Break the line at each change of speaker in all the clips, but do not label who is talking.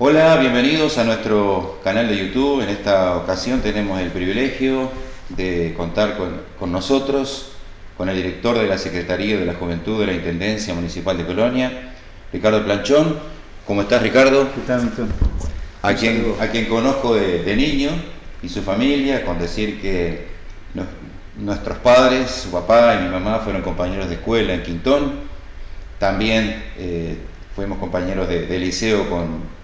Hola, bienvenidos a nuestro canal de YouTube. En esta ocasión tenemos el privilegio de contar con nosotros, con el director de la Secretaría de la Juventud de la Intendencia Municipal de Colonia, Ricardo Planchón. ¿Cómo estás, Ricardo?
¿Qué tal, Milton?
A quien conozco de niño y su familia, con decir que nuestros padres, su papá y mi mamá fueron compañeros de escuela en Quintón. También fuimos compañeros de liceo con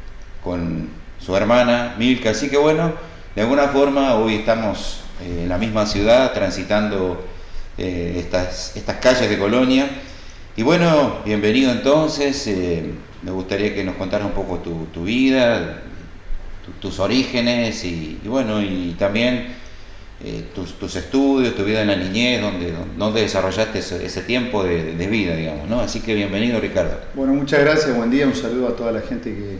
su hermana Milka, así que bueno, de alguna forma hoy estamos en la misma ciudad transitando estas calles de Colonia. Y bueno, bienvenido entonces. Me gustaría que nos contaras un poco tu vida, tus orígenes y bueno, y también tus estudios, tu vida en la niñez, donde desarrollaste ese tiempo de vida, digamos, ¿no? Así que bienvenido, Ricardo.
Bueno, muchas gracias, buen día, un saludo a toda la gente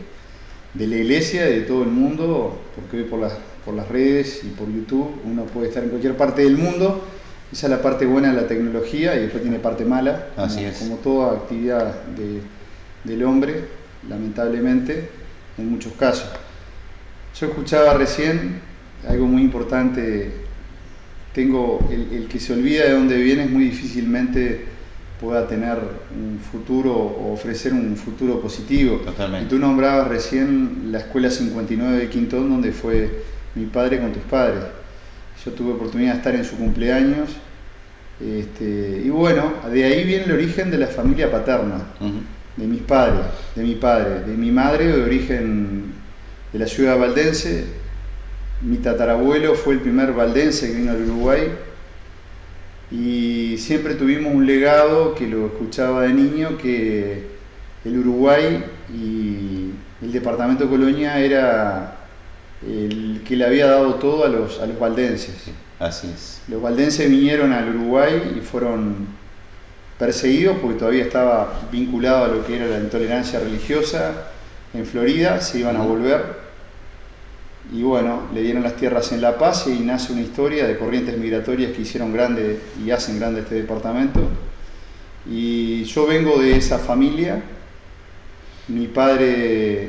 de la iglesia y de todo el mundo, porque hoy por las redes y por YouTube uno puede estar en cualquier parte del mundo. Esa es la parte buena de la tecnología y después tiene parte mala, como toda actividad del hombre, lamentablemente, en muchos casos. Yo escuchaba recién algo muy importante. El que se olvida de dónde viene es muy difícilmente pueda tener un futuro o ofrecer un futuro positivo.
Totalmente.
Y tú nombrabas recién la Escuela 59 de Quintón, donde fue mi padre con tus padres. Yo tuve oportunidad de estar en su cumpleaños. Y bueno, de ahí viene el origen de la familia paterna, de mis padres, de mi padre, de mi madre, de origen de la ciudad valdense. Mi tatarabuelo fue el primer valdense que vino al Uruguay y siempre tuvimos un legado que lo escuchaba de niño, que el Uruguay y el departamento de Colonia era el que le había dado todo a los valdenses.
Así es.
Los valdenses vinieron al Uruguay y fueron perseguidos porque todavía estaba vinculado a lo que era la intolerancia religiosa en Florida, se iban a volver. Y bueno, le dieron las tierras en La Paz y nace una historia de corrientes migratorias que hicieron grande y hacen grande este departamento. Y yo vengo de esa familia. Mis padres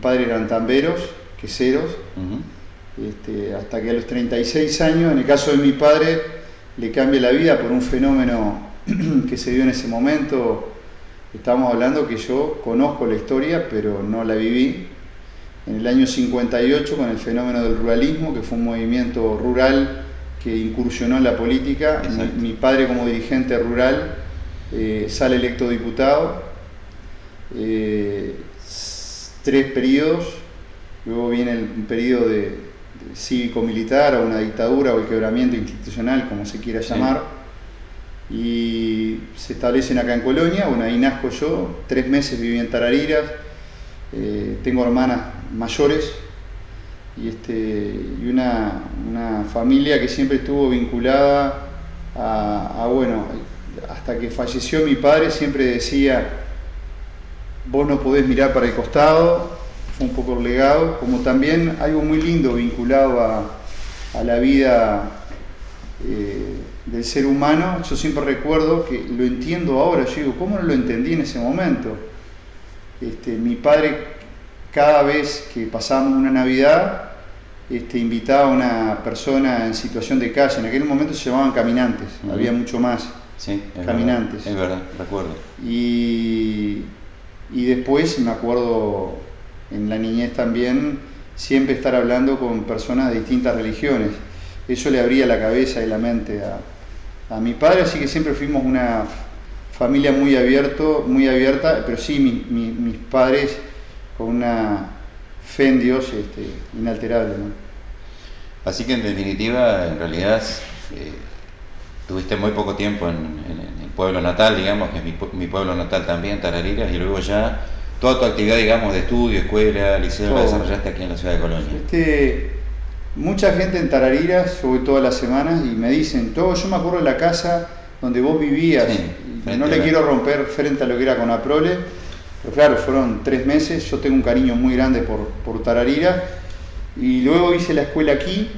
eran tamberos, queseros, hasta que a los 36 años, en el caso de mi padre, le cambia la vida por un fenómeno que se dio en ese momento. Estamos hablando que yo conozco la historia, pero no la viví. En el año 58, con el fenómeno del ruralismo, que fue un movimiento rural que incursionó en la política, mi padre como dirigente rural sale electo diputado, 3 periodos, luego viene un periodo de cívico-militar o una dictadura o el quebramiento institucional, como se quiera llamar, y se establecen acá en Colonia. Bueno, ahí nazco yo, 3 meses viví en Tarariras. Tengo hermanas mayores y una familia que siempre estuvo vinculada bueno, hasta que falleció mi padre siempre decía: vos no podés mirar para el costado. Fue un poco el legado, como también algo muy lindo vinculado a la vida del ser humano. Yo siempre recuerdo que lo entiendo ahora, yo digo, ¿cómo no lo entendí en ese momento? Mi padre, cada vez que pasábamos una Navidad, invitaba a una persona en situación de calle. En aquel momento se llamaban caminantes, había mucho más caminantes.
Es verdad, recuerdo.
Y después me acuerdo en la niñez también siempre estar hablando con personas de distintas religiones. Eso le abría la cabeza y la mente a mi padre, así que siempre fuimos una familia muy abierta, pero sí mis padres con una fe en Dios inalterable, ¿no?
Así que en definitiva, en realidad, tuviste muy poco tiempo en el pueblo natal, digamos, que es mi pueblo natal también, Tarariras, y luego ya toda tu actividad, digamos, de estudio, escuela, liceo, la desarrollaste aquí en la ciudad de Colonia.
Mucha gente en Tarariras, yo voy todas las semanas y me dicen, yo me acuerdo de la casa donde vos vivías. Sí. No le quiero romper frente a lo que era Conaprole, pero claro, fueron 3 meses. Yo tengo un cariño muy grande por Tarariras. Y luego hice la escuela aquí,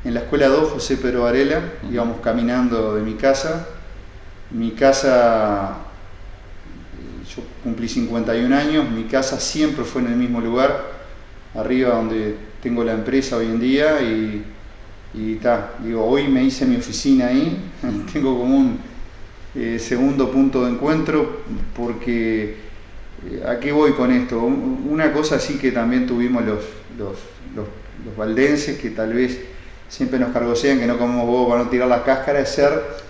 en la escuela 2, José Pedro Varela. Íbamos caminando de mi casa. Mi casa, yo cumplí 51 años, mi casa siempre fue en el mismo lugar, arriba donde tengo la empresa hoy en día, hoy me hice mi oficina ahí, tengo como un segundo punto de encuentro, porque ¿a qué voy con esto? Una cosa sí que también tuvimos los valdenses, que tal vez siempre nos cargosean que no comemos huevo para no tirar las cáscaras, es ser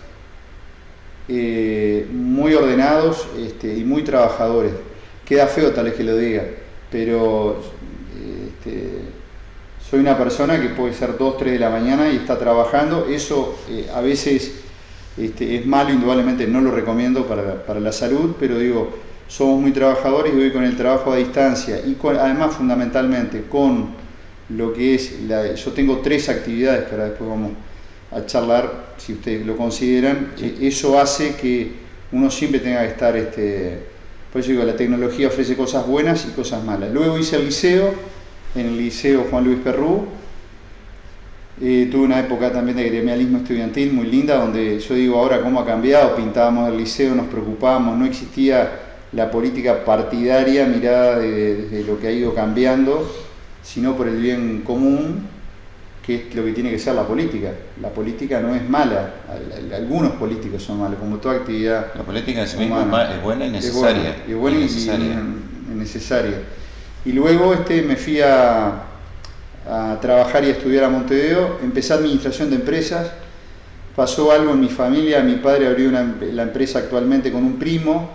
muy ordenados y muy trabajadores. Queda feo tal vez que lo diga, pero soy una persona que puede ser 2, 3 de la mañana y está trabajando. Eso a veces es malo, indudablemente no lo recomiendo para la salud, pero digo, somos muy trabajadores y hoy con el trabajo a distancia y además fundamentalmente con lo que es, yo tengo 3 actividades que ahora después vamos a charlar, si ustedes lo consideran, sí. Eso hace que uno siempre tenga que estar, por eso digo, la tecnología ofrece cosas buenas y cosas malas. Luego hice el liceo, en el Liceo Juan Luis Perrú, tuve una época también de gremialismo estudiantil muy linda, donde yo digo ahora cómo ha cambiado, pintábamos el liceo, nos preocupábamos, no existía la política partidaria mirada de lo que ha ido cambiando, sino por el bien común, que es lo que tiene que ser la política. La política no es mala, algunos políticos son malos, como toda actividad.
La política en sí misma es buena y necesaria.
Es buena y necesaria. Y luego me fui a trabajar y a estudiar a Montevideo, empecé administración de empresas, pasó algo en mi familia, mi padre abrió la empresa actualmente con un primo,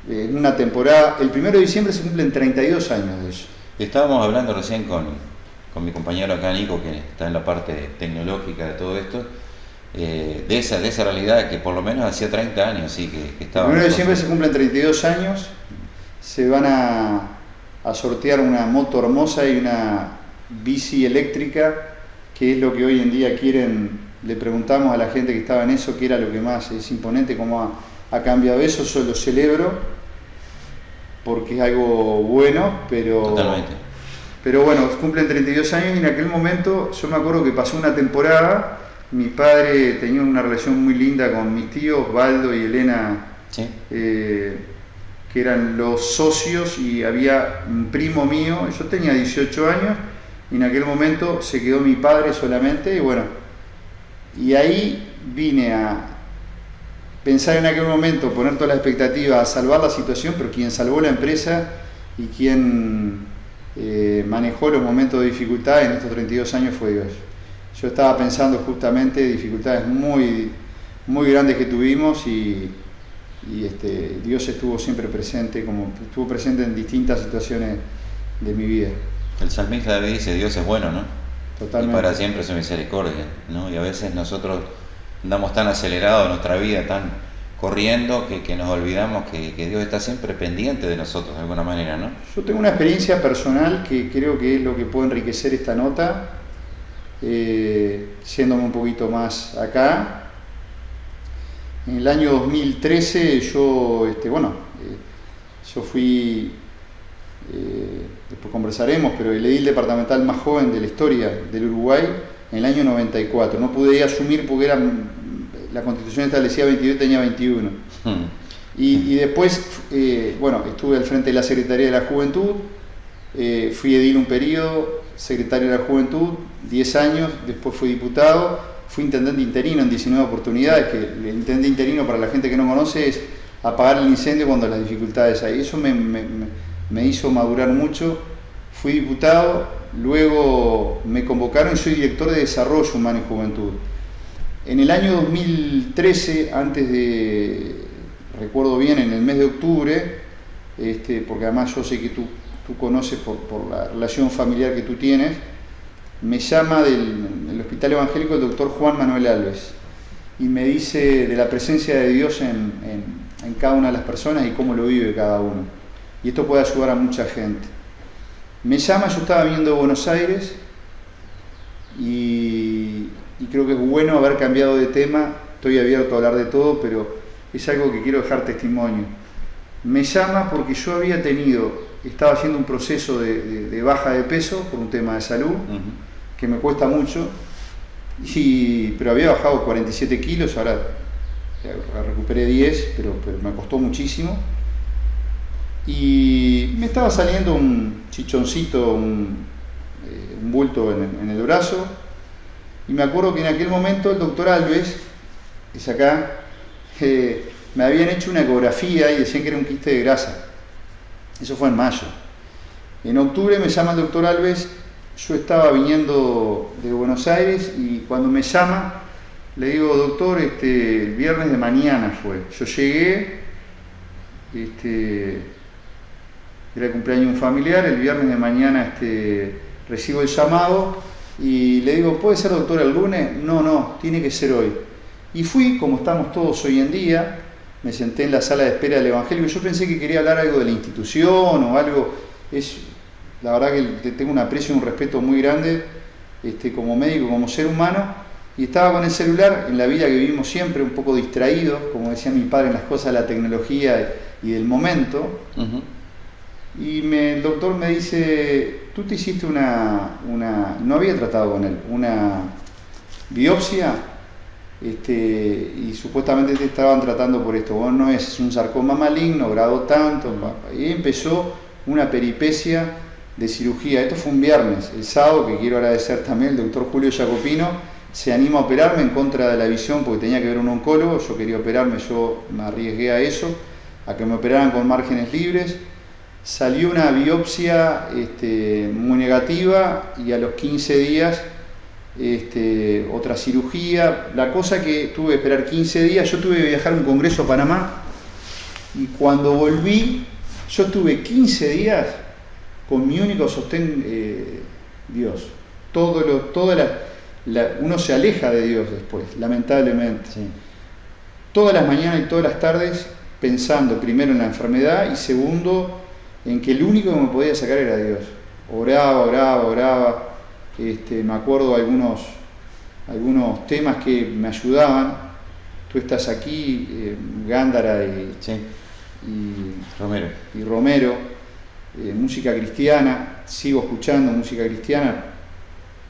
en una temporada, el 1 de diciembre se cumplen 32 años de eso.
Estábamos hablando recién con mi compañero acá, Nico, que está en la parte tecnológica de todo esto, de esa realidad que por lo menos hacía 30 años, sí, que estaba...
El 1 de diciembre se cumplen 32 años, se van a sortear una moto hermosa y una bici eléctrica, que es lo que hoy en día quieren. Le preguntamos a la gente que estaba en eso qué era lo que más es imponente, cómo ha cambiado eso. Yo lo celebro porque es algo bueno, pero...
Totalmente.
Pero bueno, cumplen 32 años y en aquel momento yo me acuerdo que pasó una temporada, mi padre tenía una relación muy linda con mis tíos, Baldo y Elena,
¿sí?
Que eran los socios, y había un primo mío, yo tenía 18 años, y en aquel momento se quedó mi padre solamente, y bueno, y ahí vine a pensar en aquel momento, poner todas las expectativas, a salvar la situación, pero quien salvó la empresa y quien manejó los momentos de dificultad en estos 32 años fue Dios. Yo estaba pensando justamente dificultades muy, muy grandes que tuvimos y Dios estuvo siempre presente, como estuvo presente en distintas situaciones de mi vida.
El salmista David dice, Dios es bueno, ¿no?
Totalmente.
Y para siempre su misericordia, ¿no? Y a veces nosotros andamos tan acelerados en nuestra vida, tan corriendo, que nos olvidamos que Dios está siempre pendiente de nosotros de alguna manera, ¿no?
Yo tengo una experiencia personal que creo que es lo que puede enriquecer esta nota, yéndome un poquito más acá. En el año 2013 yo fui, después conversaremos, pero el edil departamental más joven de la historia del Uruguay en el año 94. No pude asumir porque la Constitución establecía 22 y tenía 21. Y después, estuve al frente de la Secretaría de la Juventud, fui edil un periodo, secretario de la Juventud, 10 años, después fui diputado. Fui intendente interino en 19 oportunidades, que el intendente interino, para la gente que no conoce, es apagar el incendio cuando las dificultades hay. Eso me hizo madurar mucho. Fui diputado, luego me convocaron y soy director de Desarrollo Humano y Juventud. En el año 2013, recuerdo bien, en el mes de octubre, porque además yo sé que tú conoces por la relación familiar que tú tienes, me llama del Hospital Evangélico el doctor Juan Manuel Alves y me dice de la presencia de Dios en cada una de las personas y cómo lo vive cada uno. Y esto puede ayudar a mucha gente. Me llama, yo estaba viniendo de Buenos Aires y creo que es bueno haber cambiado de tema. Estoy abierto a hablar de todo, pero es algo que quiero dejar testimonio. Me llama porque yo estaba haciendo un proceso de baja de peso por un tema de salud. Que me cuesta mucho, pero había bajado 47 kilos, ahora recuperé 10, pero me costó muchísimo. y me estaba saliendo un chichoncito, un bulto en el brazo, y me acuerdo que en aquel momento el doctor Alves, que es acá, me habían hecho una ecografía y decían que era un quiste de grasa. Eso fue en mayo. En octubre me llama el doctor Alves, yo estaba viniendo de Buenos Aires y cuando me llama le digo, doctor, el viernes de mañana fue. Yo llegué, era el cumpleaños de un familiar, el viernes de mañana recibo el llamado y le digo, ¿puede ser doctor el lunes? No, tiene que ser hoy. Y fui, como estamos todos hoy en día, me senté en la sala de espera del Evangélico. Yo pensé que quería hablar algo de la institución o algo. La verdad que tengo un aprecio y un respeto muy grande como médico, como ser humano. Y estaba con el celular, en la vida que vivimos siempre, un poco distraído, como decía mi padre, en las cosas de la tecnología y del momento. Uh-huh. Y el doctor me dice, tú te hiciste no había tratado con él, una biopsia, y supuestamente te estaban tratando por esto. Bueno, no es un sarcoma maligno, grado tanto. Y empezó una peripecia de cirugía. Esto fue un viernes. El sábado, que quiero agradecer también, el doctor Julio Jacopino se anima a operarme en contra de la visión porque tenía que ver un oncólogo. Yo quería operarme, yo me arriesgué a eso, a que me operaran con márgenes libres. Salió una biopsia muy negativa y a los 15 días otra cirugía. La cosa que tuve que esperar 15 días, yo tuve que viajar a un congreso a Panamá y cuando volví yo tuve 15 días con mi único sostén, Dios. Uno se aleja de Dios después, lamentablemente. Sí. Todas las mañanas y todas las tardes pensando primero en la enfermedad y segundo en que el único que me podía sacar era Dios. Oraba. Me acuerdo algunos temas que me ayudaban. Tú estás aquí, Gándara y Romero, música cristiana, sigo escuchando música cristiana,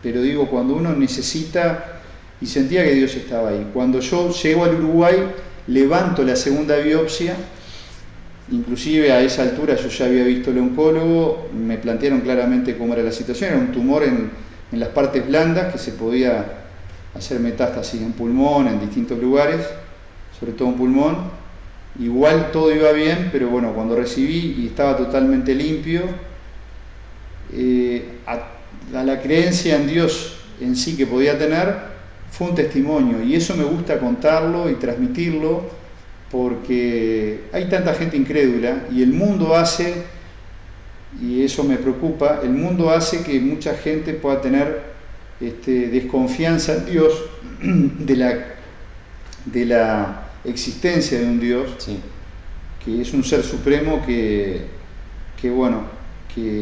pero digo, cuando uno necesita, y sentía que Dios estaba ahí. Cuando yo llego al Uruguay, levanto la segunda biopsia, inclusive a esa altura yo ya había visto el oncólogo, me plantearon claramente cómo era la situación, era un tumor en las partes blandas que se podía hacer metástasis en pulmón, en distintos lugares, sobre todo en pulmón. Igual todo iba bien, pero bueno, cuando recibí y estaba totalmente limpio, a la creencia en Dios en sí que podía tener, fue un testimonio, y eso me gusta contarlo y transmitirlo, porque hay tanta gente incrédula, y el mundo hace, y eso me preocupa, el mundo hace que mucha gente pueda tener desconfianza en Dios, de la existencia de un Dios, sí, que es un ser supremo que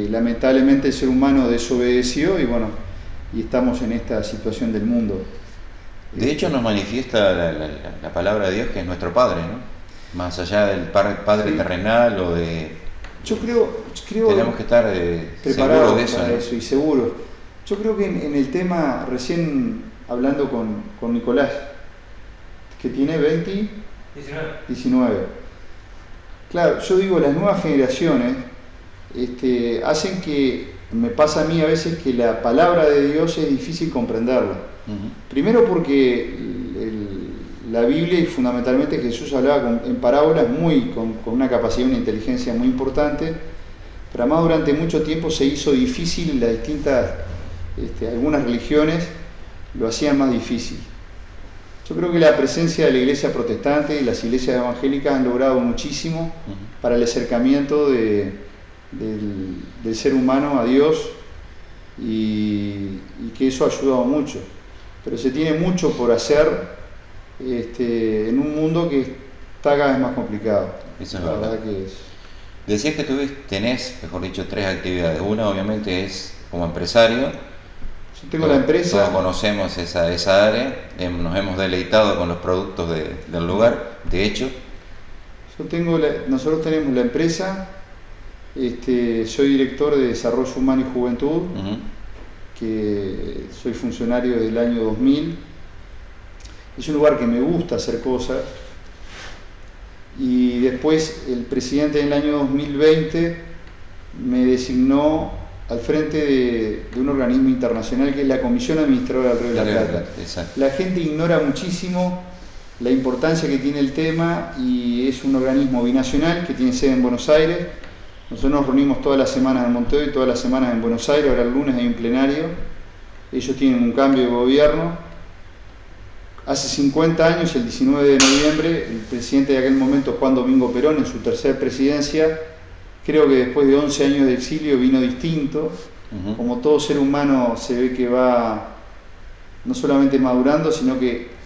lamentablemente el ser humano desobedeció y estamos en esta situación del mundo.
De hecho nos manifiesta la palabra de Dios, que es nuestro Padre, ¿no? Más allá del Padre sí, terrenal o de... Yo creo
tenemos que estar preparados
de eso,
para eso y seguros. Yo creo que en el tema, recién hablando con Nicolás, que tiene 19. Claro, yo digo, las nuevas generaciones hacen que, me pasa a mí a veces que la palabra de Dios es difícil comprenderla. Uh-huh. Primero porque la Biblia y fundamentalmente Jesús hablaba en parábolas con una capacidad y una inteligencia muy importante, pero además durante mucho tiempo se hizo difícil, las distintas, algunas religiones lo hacían más difícil. Yo creo que la presencia de la iglesia protestante y las iglesias evangélicas han logrado muchísimo uh-huh, para el acercamiento del ser humano a Dios y que eso ha ayudado mucho. Pero se tiene mucho por hacer en un mundo que está cada vez más complicado.
Eso es verdad. Que es... Decías que tenés, mejor dicho, 3 actividades. Una obviamente es como empresario.
Yo tengo la empresa.
Todos conocemos esa área, nos hemos deleitado con los productos del lugar, de hecho.
Nosotros tenemos la empresa, soy director de Desarrollo Humano y Juventud, uh-huh, que soy funcionario desde el año 2000. Es un lugar que me gusta hacer cosas y después el presidente en el año 2020 me designó al frente de un organismo internacional que es la Comisión Administradora del Río de la Plata. La gente ignora muchísimo la importancia que tiene el tema y es un organismo binacional que tiene sede en Buenos Aires. Nosotros nos reunimos todas las semanas en Montevideo y todas las semanas en Buenos Aires. Ahora el lunes hay un plenario. Ellos tienen un cambio de gobierno. Hace 50 años, el 19 de noviembre, el presidente de aquel momento, Juan Domingo Perón, en su tercera presidencia, creo que después de 11 años de exilio vino distinto. Como todo ser humano se ve que va no solamente madurando, sino que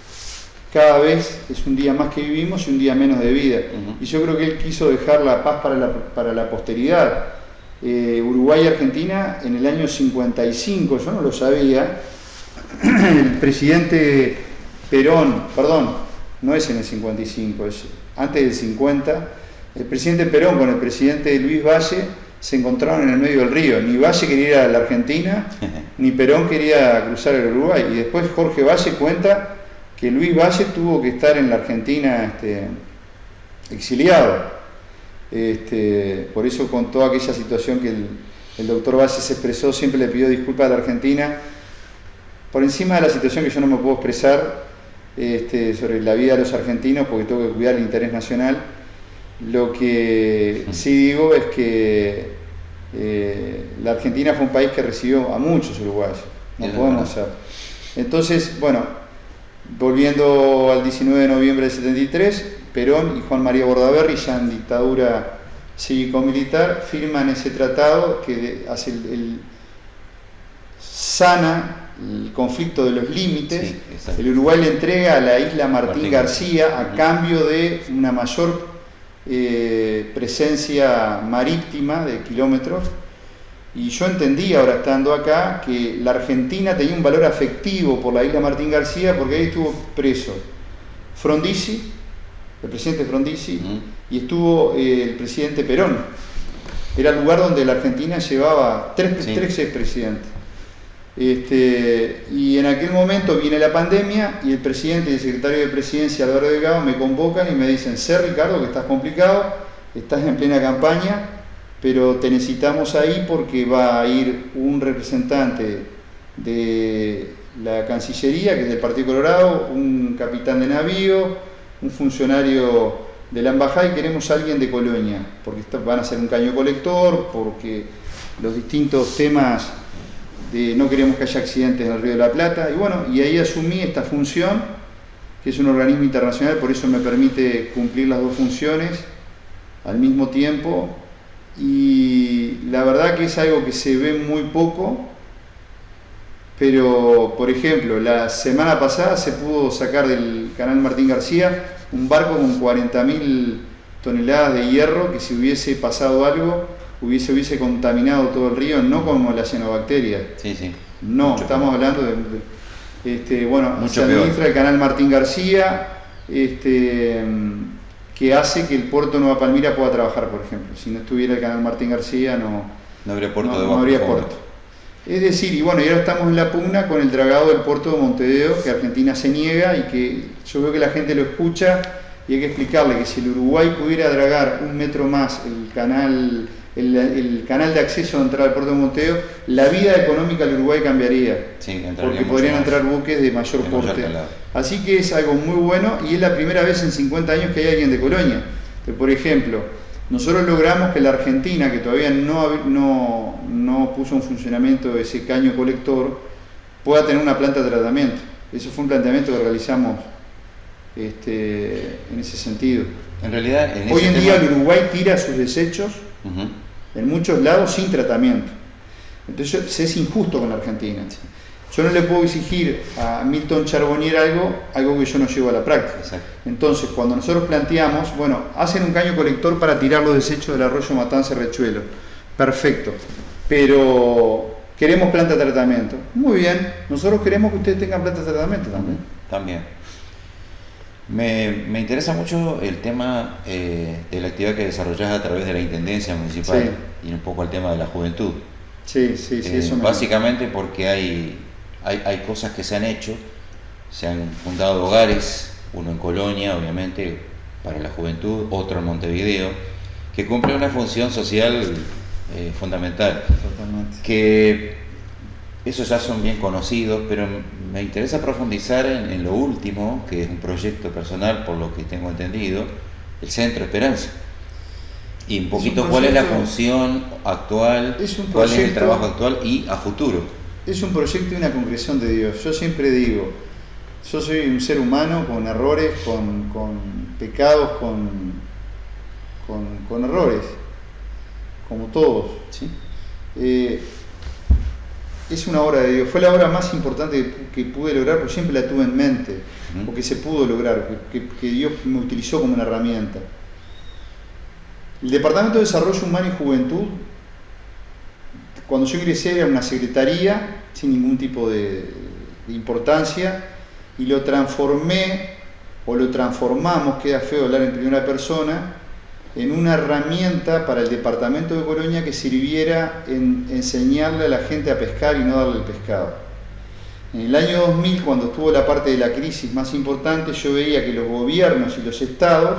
cada vez es un día más que vivimos y un día menos de vida. Y yo creo que él quiso dejar la paz para la posteridad. Uruguay y Argentina en el año 55, yo no lo sabía, el presidente Perón, perdón, no es en el 55, es antes del 50, el presidente Perón con el presidente Luis Valle se encontraron en el medio del río. Ni Valle quería ir a la Argentina, ni Perón quería cruzar el Uruguay. Y después Jorge Valle cuenta que Luis Valle tuvo que estar en la Argentina exiliado. Por eso con toda aquella situación que el doctor Valle se expresó, siempre le pidió disculpas a la Argentina, por encima de la situación que yo no me puedo expresar sobre la vida de los argentinos, porque tengo que cuidar el interés nacional. Lo que sí digo es que la Argentina fue un país que recibió a muchos uruguayos, no podemos ser. Entonces, bueno, volviendo al 19 de noviembre del 73, Perón y Juan María Bordaberry, ya en dictadura cívico-militar, firman ese tratado que hace sana el conflicto de los límites.
Sí,
el Uruguay le entrega a la isla Martín García a cambio de una mayor presencia marítima de kilómetros. Y yo entendí, ahora estando acá, que la Argentina tenía un valor afectivo por la isla Martín García porque ahí estuvo preso Frondizi, el presidente Frondizi, y estuvo el presidente Perón. Era el lugar donde la Argentina llevaba tres expresidentes. Y en aquel momento viene la pandemia y el presidente y el secretario de Presidencia, Alberto Delgado, me convocan y me dicen: sé, Ricardo, que estás complicado, estás en plena campaña, pero te necesitamos ahí porque va a ir un representante de la Cancillería, que es del Partido Colorado, un capitán de navío, un funcionario de la embajada, y queremos a alguien de Colonia, porque van a hacer un caño colector, porque los distintos temas de no queremos que haya accidentes en el Río de la Plata. Y bueno, y ahí asumí esta función, que es un organismo internacional, por eso me permite cumplir las dos funciones al mismo tiempo. Y la verdad que es algo que se ve muy poco, pero por ejemplo, la semana pasada se pudo sacar del canal Martín García un barco con 40.000 toneladas de hierro, que si hubiese pasado algo hubiese contaminado todo el río, no como la cianobacteria.
Sí, sí.
No,
mucho
estamos
peor.
hablando de bueno,
mucho
se administra
peor.
el canal Martín García, que hace que el puerto de Nueva Palmira pueda trabajar, por ejemplo. Si no estuviera el canal Martín García, no
habría puerto
no habría puerto. Es decir, y bueno, y ahora estamos en la pugna con el dragado del puerto de Montevideo, que Argentina se niega, y que yo veo que la gente lo escucha, y hay que explicarle que si el Uruguay pudiera dragar 1 metro más el canal de acceso a entrar al puerto de Montevideo, la vida económica del Uruguay cambiaría,
Sí,
porque podrían entrar buques de mayor porte. Así que es algo muy bueno, y es la primera vez en 50 años que hay alguien de Colonia. Que, por ejemplo, nosotros logramos que la Argentina, que todavía no puso en funcionamiento ese caño colector, pueda tener una planta de tratamiento. Eso fue un planteamiento que realizamos en ese sentido.
En realidad,
hoy en día el Uruguay tira sus desechos en muchos lados sin tratamiento. Entonces es injusto con la Argentina. Yo no le puedo exigir a Milton Charbonnier algo que yo no llevo a la práctica.
Exacto.
Entonces, cuando nosotros planteamos, bueno, hacen un caño colector para tirar los desechos del arroyo Matanza-Riachuelo. Perfecto. Pero queremos planta de tratamiento. Muy bien, nosotros queremos que ustedes tengan planta de tratamiento también.
También. Me interesa mucho el tema de la actividad que desarrollás a través de la Intendencia Municipal, y un poco el tema de la juventud.
Sí, eso
básicamente porque hay cosas que se han hecho, se han fundado hogares, uno en Colonia, obviamente, para la juventud, otro en Montevideo, que cumple una función social fundamental.
Totalmente.
Que esos ya son bien conocidos, pero me interesa profundizar en lo último, que es un proyecto personal, por lo que tengo entendido, el Centro Esperanza. Y un poquito cuál es la función actual, cuál es el trabajo actual y a futuro.
Es un proyecto y una concreción de Dios. Yo siempre digo, yo soy un ser humano con errores, con pecados, con errores, como todos.
¿Sí?
Es una obra de Dios. Fue la obra más importante que pude lograr, porque siempre la tuve en mente, porque se pudo lograr, que Dios me utilizó como una herramienta. El Departamento de Desarrollo Humano y Juventud, cuando yo ingresé, era una secretaría sin ningún tipo de importancia, y lo transformé, o lo transformamos, queda feo hablar en primera persona, en una herramienta para el departamento de Colonia que sirviera en enseñarle a la gente a pescar y no darle el pescado. En el año 2000, cuando estuvo la parte de la crisis más importante, yo veía que los gobiernos y los estados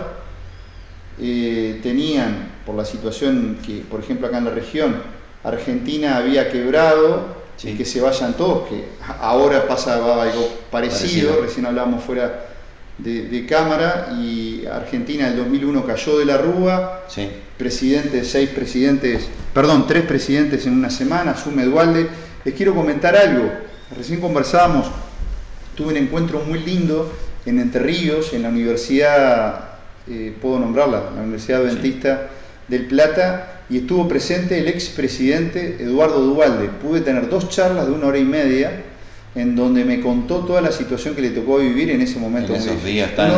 tenían, por la situación que, por ejemplo, acá en la región, Argentina había quebrado,
sí,
y que se vayan todos, que ahora pasaba algo parecido. Recién hablábamos fuera de cámara, y Argentina en el 2001 cayó de la rúa,
sí,
tres presidentes en una semana, asume Dualde. Les quiero comentar algo, recién conversábamos, tuve un encuentro muy lindo en Entre Ríos, en la universidad, puedo nombrarla, la Universidad Adventista del Plata, y estuvo presente el expresidente Eduardo Dualde. Pude tener 2 charlas de 1 hora y media, en donde me contó toda la situación que le tocó vivir en ese momento.
En esos días tan...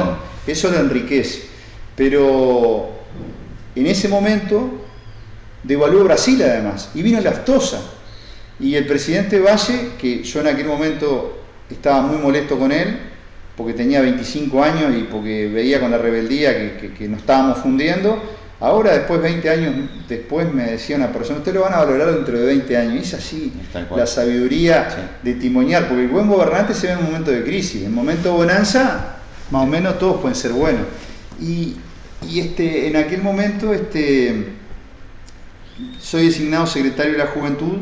Eso lo enriquece. Pero en ese momento devaluó Brasil además, y vino la aftosa. Y el presidente Valle, que yo en aquel momento estaba muy molesto con él, porque tenía 25 años y porque veía con la rebeldía que nos estábamos fundiendo, ahora después, 20 años después, me decía una persona, ustedes lo van a valorar dentro de 20 años. Y es así, la sabiduría de timoniar, porque el buen gobernante se ve en un momento de crisis, en momento de bonanza, más o menos todos pueden ser buenos. Y en aquel momento soy designado secretario de la Juventud.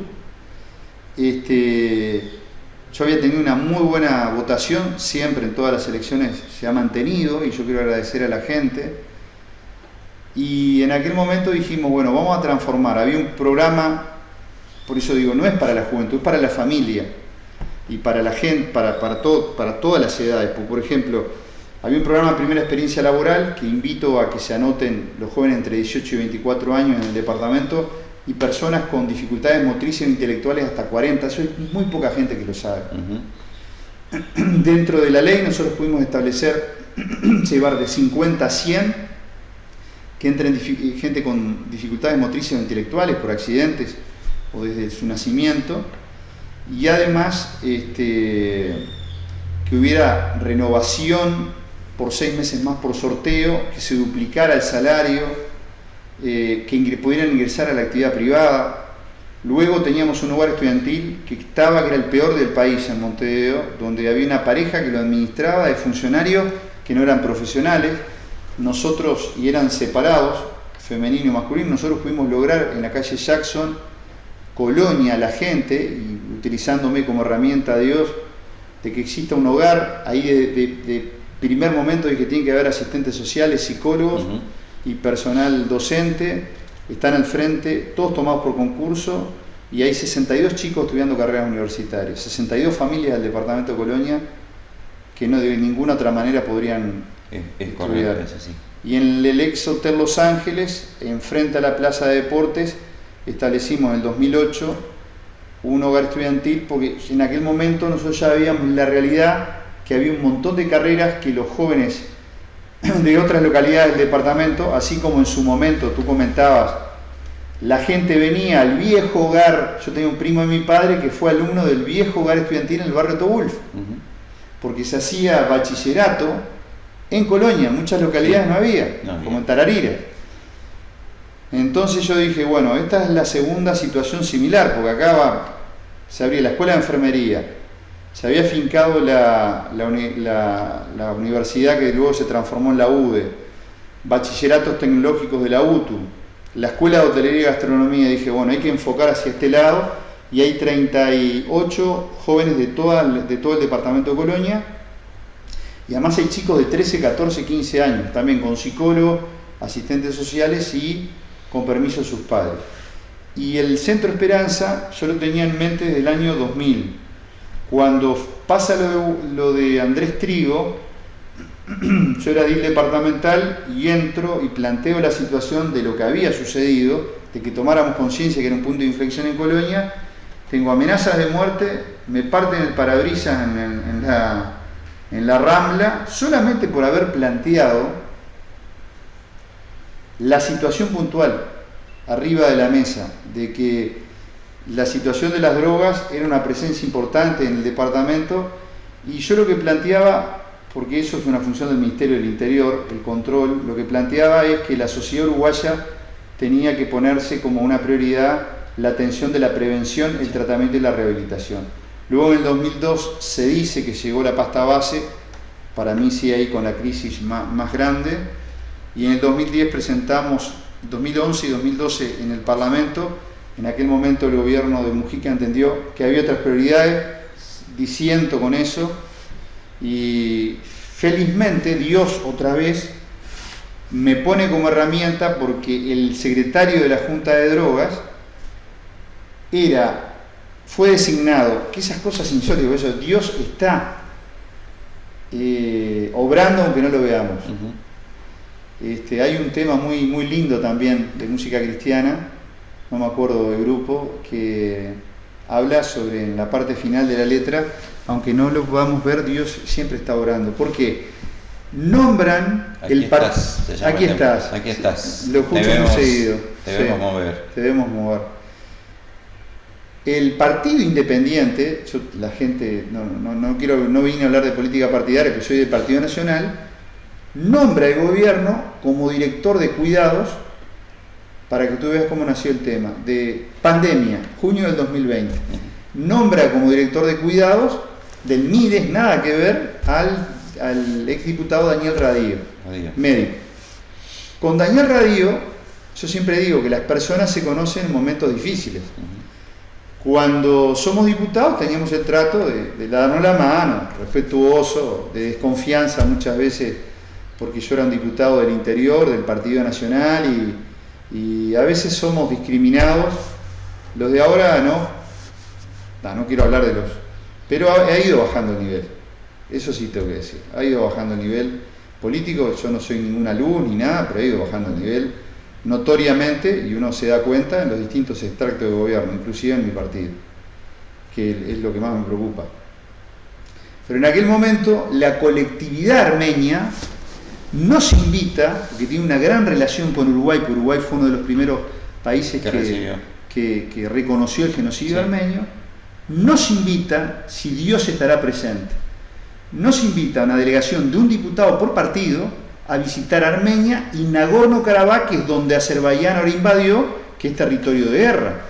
Yo había tenido una muy buena votación, siempre en todas las elecciones se ha mantenido, y yo quiero agradecer a la gente. Y en aquel momento dijimos, bueno, vamos a transformar. Había un programa, por eso digo, no es para la juventud, es para la familia y para la gente, para todas las edades. Por ejemplo, había un programa Primera Experiencia Laboral, que invito a que se anoten los jóvenes entre 18 y 24 años en el departamento, y personas con dificultades motrices e intelectuales hasta 40. Eso es muy poca gente que lo sabe. Dentro de la ley nosotros pudimos establecer, llevar de 50 a 100, que entren gente con dificultades motrices o intelectuales por accidentes o desde su nacimiento, y además que hubiera renovación por 6 meses más por sorteo, que se duplicara el salario, que pudieran ingresar a la actividad privada. Luego teníamos un hogar estudiantil que era el peor del país en Montevideo, donde había una pareja que lo administraba, de funcionarios que no eran profesionales, nosotros, y eran separados, femenino y masculino. Nosotros pudimos lograr en la calle Jackson, Colonia, la gente, y utilizándome como herramienta de Dios, de que exista un hogar. Ahí de primer momento dije que tiene que haber asistentes sociales, psicólogos y personal docente. Están al frente, todos tomados por concurso, y hay 62 chicos estudiando carreras universitarias, 62 familias del departamento de Colonia que no de ninguna otra manera podrían estudiar.
Es así.
Y en el ex Hotel Los Ángeles, enfrente a la Plaza de Deportes, establecimos en el 2008 un hogar estudiantil, porque en aquel momento nosotros ya veíamos la realidad, que había un montón de carreras que los jóvenes de otras localidades del departamento, así como en su momento tú comentabas, la gente venía al viejo hogar. Yo tenía un primo de mi padre que fue alumno del viejo hogar estudiantil en el barrio Tobulf, porque se hacía bachillerato en Colonia, en muchas localidades no había, como en Tararira. Entonces yo dije, bueno, esta es la segunda situación similar, porque acá se abría la escuela de enfermería, se había fincado la universidad que luego se transformó en la UDE, bachilleratos tecnológicos de la UTU, la Escuela de Hotelería y Gastronomía. Dije, bueno, hay que enfocar hacia este lado, y hay 38 jóvenes de todo el departamento de Colonia, y además hay chicos de 13, 14, 15 años, también con psicólogos, asistentes sociales y con permiso de sus padres. Y el Centro Esperanza yo lo tenía en mente desde el año 2000. Cuando pasa lo de Andrés Trigo, yo era edil departamental y entro y planteo la situación de lo que había sucedido, de que tomáramos conciencia que era un punto de inflexión en Colonia. Tengo amenazas de muerte, me parten el parabrisas en la Rambla, solamente por haber planteado la situación puntual arriba de la mesa, de que la situación de las drogas era una presencia importante en el departamento, y yo lo que planteaba, porque eso es una función del Ministerio del Interior, el control, lo que planteaba es que la sociedad uruguaya tenía que ponerse como una prioridad la atención de la prevención, el tratamiento y la rehabilitación. Luego en el 2002 se dice que llegó la pasta base, para mí sí ahí con la crisis más grande, y en el 2010 presentamos, 2011 y 2012 en el Parlamento. En aquel momento el gobierno de Mujica entendió que había otras prioridades, disiento con eso, y felizmente Dios otra vez me pone como herramienta, porque el secretario de la Junta de Drogas fue designado, que esas cosas insólitas, eso, Dios está obrando aunque no lo veamos. Hay un tema muy lindo también de música cristiana, no me acuerdo del grupo, que habla sobre, en la parte final de la letra, aunque no lo podamos ver, Dios siempre está orando. ¿Por qué? Nombran
aquí estás.
Lo escucho muy seguido.
Debemos mover.
Debemos mover. El partido independiente, la gente, no vine a hablar de política partidaria, pero soy del Partido Nacional, nombra al gobierno como director de cuidados, para que tú veas cómo nació el tema, de pandemia, junio del 2020. Nombra como director de cuidados del MIDES, nada que ver, al exdiputado Daniel Radío, médico. Con Daniel Radío, yo siempre digo que las personas se conocen en momentos difíciles. Cuando somos diputados teníamos el trato de darnos la mano, respetuoso, de desconfianza muchas veces, porque yo era un diputado del interior, del Partido Nacional, y a veces somos discriminados. Los de ahora no quiero hablar de los... Pero ha ido bajando el nivel, eso sí tengo que decir, ha ido bajando el nivel político. Yo no soy ninguna luz ni nada, pero ha ido bajando el nivel notoriamente, y uno se da cuenta en los distintos extractos de gobierno, inclusive en mi partido, que es lo que más me preocupa. Pero en aquel momento la colectividad armenia nos invita, porque tiene una gran relación con Uruguay, porque Uruguay fue uno de los primeros países que reconoció el genocidio armenio, nos invita, si Dios estará presente, nos invita a una delegación de un diputado por partido a visitar Armenia y Nagorno-Karabaj, que es donde Azerbaiyán ahora invadió, que es territorio de guerra.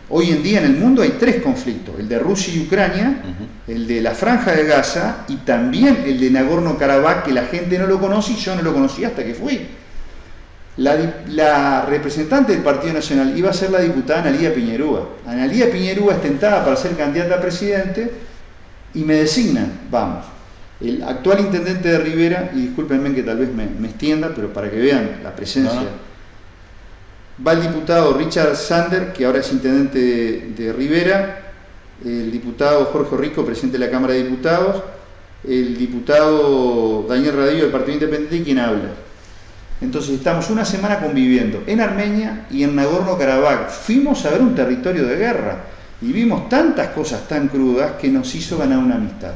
Hoy en día en el mundo hay 3 conflictos, el de Rusia y Ucrania, el de la Franja de Gaza y también el de Nagorno-Karabaj, que la gente no lo conoce y yo no lo conocí hasta que fui. La representante del Partido Nacional iba a ser la diputada Analía Piñerúa. Analía Piñerúa es tentada para ser candidata a presidente y me designan, vamos. El actual intendente de Rivera, y discúlpenme que tal vez me extienda, pero para que vean la presencia, va el diputado Richard Sander, que ahora es intendente de Rivera, el diputado Jorge Rico, presidente de la Cámara de Diputados, el diputado Daniel Radío del Partido Independiente, y quien habla. Entonces estamos una semana conviviendo en Armenia y en Nagorno-Karabaj. Fuimos a ver un territorio de guerra y vimos tantas cosas tan crudas que nos hizo ganar una amistad.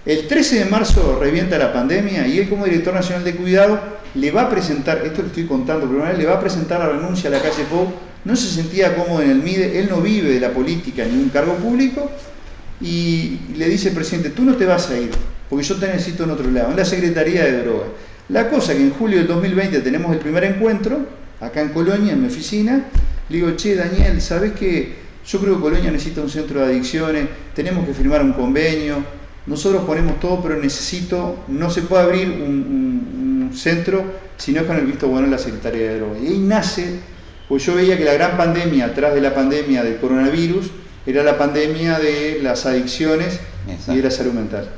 El 13 de marzo revienta la pandemia y él, como director nacional de cuidado, le va a presentar, esto lo estoy contando, pero le va a presentar la renuncia a la calle Pou. No se sentía cómodo en el MIDE, él no vive de la política ni de un cargo público, y le dice el presidente: tú no te vas a ir, porque yo te necesito en otro lado, en la Secretaría de Drogas. La cosa que en julio del 2020 tenemos el primer encuentro, acá en Colonia, en mi oficina. Le digo: che, Daniel, ¿sabés qué? Yo creo que Colonia necesita un centro de adicciones, tenemos que firmar un convenio, nosotros ponemos todo, pero no se puede abrir un un centro, sino con el visto bueno de la Secretaría de Drogas. Y ahí nace, pues yo veía que la gran pandemia, atrás de la pandemia del coronavirus, era la pandemia de las adicciones. Exacto. Y de la salud mental.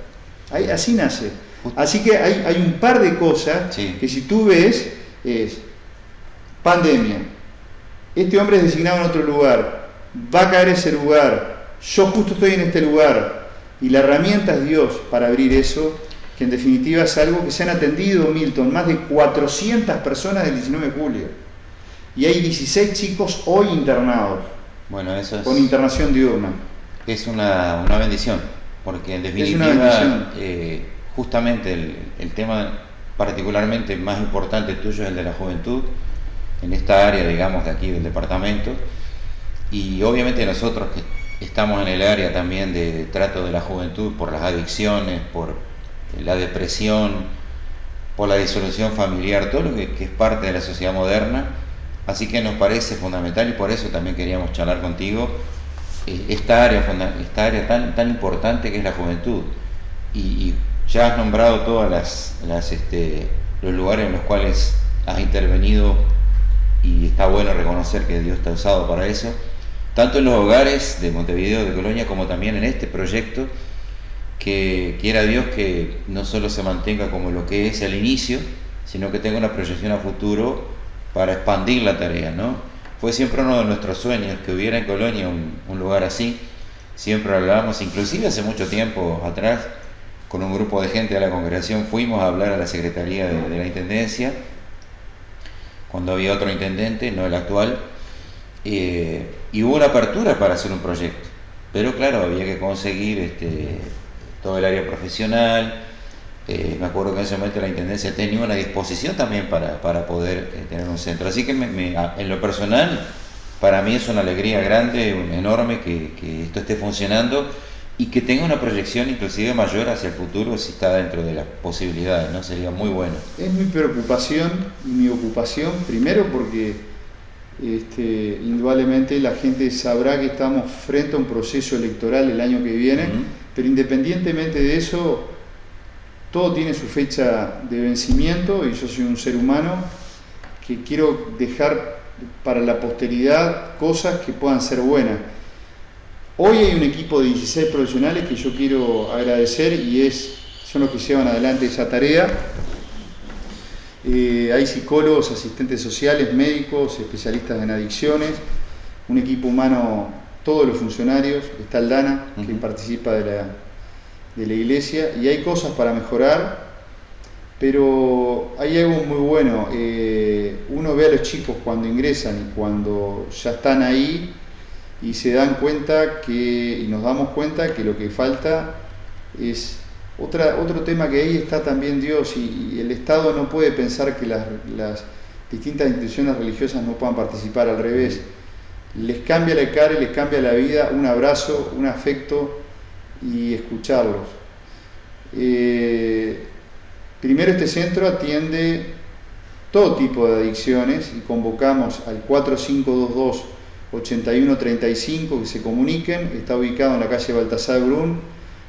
Ahí, así nace. Así que hay un par de cosas que si tú ves, es pandemia, este hombre es designado en otro lugar, va a caer ese lugar, yo justo estoy en este lugar, y la herramienta es Dios para abrir eso, que en definitiva es algo que se han atendido, Milton, más de 400 personas del 19 de julio, y hay 16 chicos hoy internados,
bueno, eso es,
con internación diurna.
Es una bendición, porque en definitiva, justamente el tema particularmente más importante tuyo es el de la juventud, en esta área, digamos, de aquí del departamento, y obviamente nosotros que estamos en el área también de trato de la juventud por las adicciones, por la depresión, por la disolución familiar, todo lo que es parte de la sociedad moderna, así que nos parece fundamental y por eso también queríamos charlar contigo esta área tan importante que es la juventud, y ya has nombrado todas los lugares en los cuales has intervenido, y está bueno reconocer que Dios te ha usado para eso, tanto en los hogares de Montevideo, de Colonia, como también en este proyecto, que quiera Dios que no solo se mantenga como lo que es el inicio, sino que tenga una proyección a futuro para expandir la tarea, ¿no? Fue siempre uno de nuestros sueños que hubiera en Colonia un lugar así. Siempre hablábamos, inclusive hace mucho tiempo atrás, con un grupo de gente de la congregación, fuimos a hablar a la Secretaría de la Intendencia, cuando había otro intendente, no el actual, y hubo una apertura para hacer un proyecto, pero claro, había que conseguir todo el área profesional. Me acuerdo que en ese momento la Intendencia tenía una disposición también para poder tener un centro, así que en lo personal, para mí es una alegría grande, enorme que esto esté funcionando y que tenga una proyección inclusive mayor hacia el futuro si está dentro de las posibilidades, ¿no? Sería muy bueno.
Es mi preocupación y mi ocupación, primero porque indudablemente la gente sabrá que estamos frente a un proceso electoral el año que viene, pero independientemente de eso, todo tiene su fecha de vencimiento y yo soy un ser humano que quiero dejar para la posteridad cosas que puedan ser buenas. Hoy hay un equipo de 16 profesionales que yo quiero agradecer y son los que llevan adelante esa tarea. Hay psicólogos, asistentes sociales, médicos, especialistas en adicciones, un equipo humano, todos los funcionarios, está Aldana, que participa de la iglesia, y hay cosas para mejorar, pero hay algo muy bueno. Uno ve a los chicos cuando ingresan y cuando ya están ahí, y se dan cuenta y nos damos cuenta que lo que falta es otro tema, que ahí está también Dios, y el Estado no puede pensar que las distintas instituciones religiosas no puedan participar, al revés, les cambia la cara y les cambia la vida, un abrazo, un afecto y escucharlos. Primero, este centro atiende todo tipo de adicciones y convocamos al 4522-8135 que se comuniquen. Está ubicado en la calle Baltasar Brun,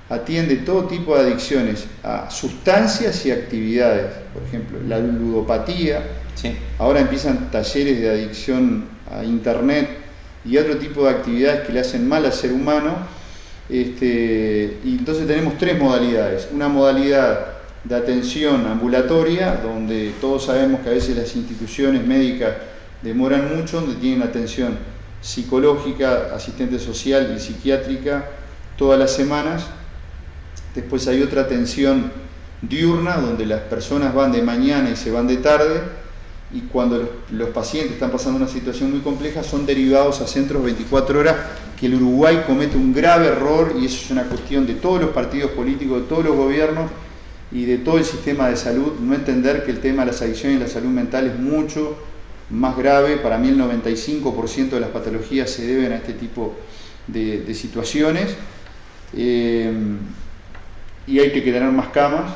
atiende todo tipo de adicciones a sustancias y actividades, por ejemplo la ludopatía, ahora empiezan talleres de adicción a internet y otro tipo de actividades que le hacen mal al ser humano. Y entonces tenemos tres modalidades: una modalidad de atención ambulatoria, donde todos sabemos que a veces las instituciones médicas demoran mucho, donde tienen atención psicológica, asistente social y psiquiátrica todas las semanas. Después hay otra atención diurna, donde las personas van de mañana y se van de tarde, y cuando los pacientes están pasando una situación muy compleja son derivados a centros 24 horas, que el Uruguay comete un grave error, y eso es una cuestión de todos los partidos políticos, de todos los gobiernos y de todo el sistema de salud, no entender que el tema de las adicciones y la salud mental es mucho más grave. Para mí el 95% de las patologías se deben a este tipo de situaciones, y hay que tener más camas,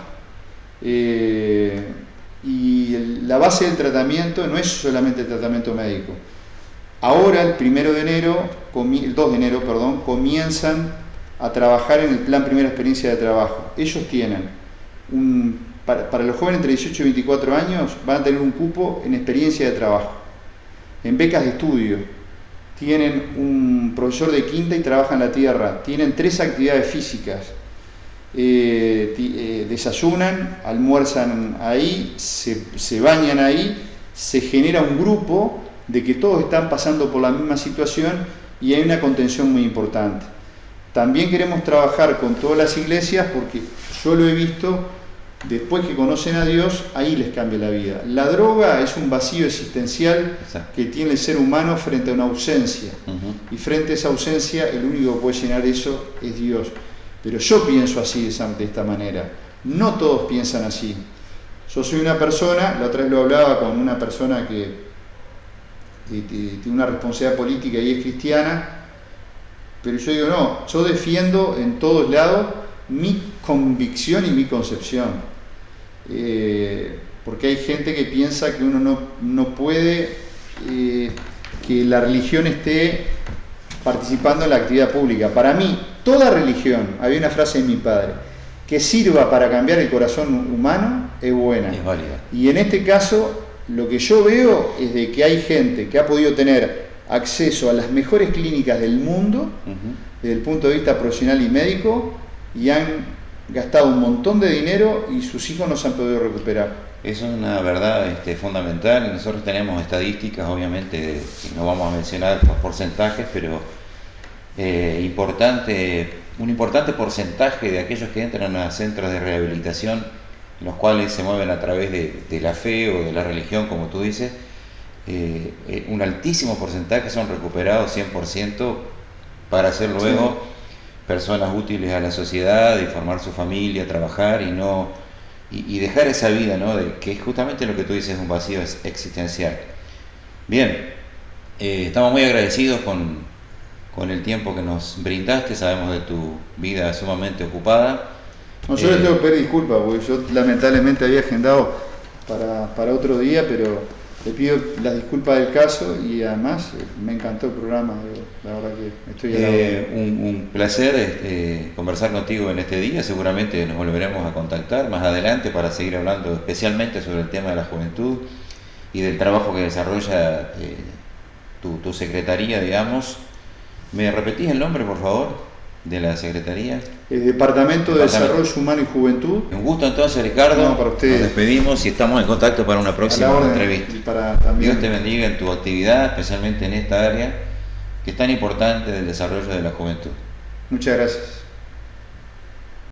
y la base del tratamiento no es solamente el tratamiento médico. Ahora el 2 de enero, comienzan a trabajar en el plan Primera Experiencia de Trabajo. Ellos tienen un para los jóvenes entre 18 y 24 años van a tener un cupo en experiencia de trabajo, en becas de estudio, tienen un profesor de quinta y trabajan la tierra, tienen 3 actividades físicas, desayunan, almuerzan ahí, se bañan ahí, se genera un grupo de que todos están pasando por la misma situación y hay una contención muy importante. También queremos trabajar con todas las iglesias porque yo lo he visto, después que conocen a Dios, ahí les cambia la vida. La droga es un vacío existencial que tiene el ser humano frente a una ausencia. Y frente a esa ausencia, el único que puede llenar eso es Dios. Pero yo pienso así, de esta manera. No todos piensan así. Yo soy una persona, la otra vez lo hablaba con una persona que tiene una responsabilidad política y es cristiana, pero yo digo, no, yo defiendo en todos lados mi convicción y mi concepción. Porque hay gente que piensa que uno no puede que la religión esté participando en la actividad pública. Para mí, toda religión, había una frase de mi padre, que sirva para cambiar el corazón humano es buena.
Es válida.
Y en este caso, lo que yo veo es de que hay gente que ha podido tener acceso a las mejores clínicas del mundo, desde el punto de vista profesional y médico, y han gastado un montón de dinero y sus hijos no se han podido recuperar.
Es una verdad fundamental. Nosotros tenemos estadísticas, obviamente, no vamos a mencionar los porcentajes, pero un importante porcentaje de aquellos que entran a centros de rehabilitación, los cuales se mueven a través de la fe o de la religión, como tú dices, un altísimo porcentaje son recuperados 100% para ser luego personas útiles a la sociedad, y formar su familia, trabajar y dejar esa vida, ¿no? Que es justamente lo que tú dices, un vacío existencial. Bien, estamos muy agradecidos con el tiempo que nos brindaste, sabemos de tu vida sumamente ocupada.
No, yo les tengo que pedir disculpas, porque yo lamentablemente había agendado para otro día, pero le pido las disculpas del caso y además me encantó el programa, la verdad que estoy
un placer conversar contigo en este día. Seguramente nos volveremos a contactar más adelante para seguir hablando especialmente sobre el tema de la juventud y del trabajo que desarrolla tu secretaría, digamos. ¿Me repetís el nombre, por favor, de la secretaría?
El Departamento de Desarrollo Humano y Juventud.
Un gusto entonces, Ricardo.
No, para ustedes.
Nos despedimos y estamos en contacto para una próxima entrevista. Dios te bendiga en tu actividad, especialmente en esta área que es tan importante del desarrollo de la juventud.
Muchas gracias.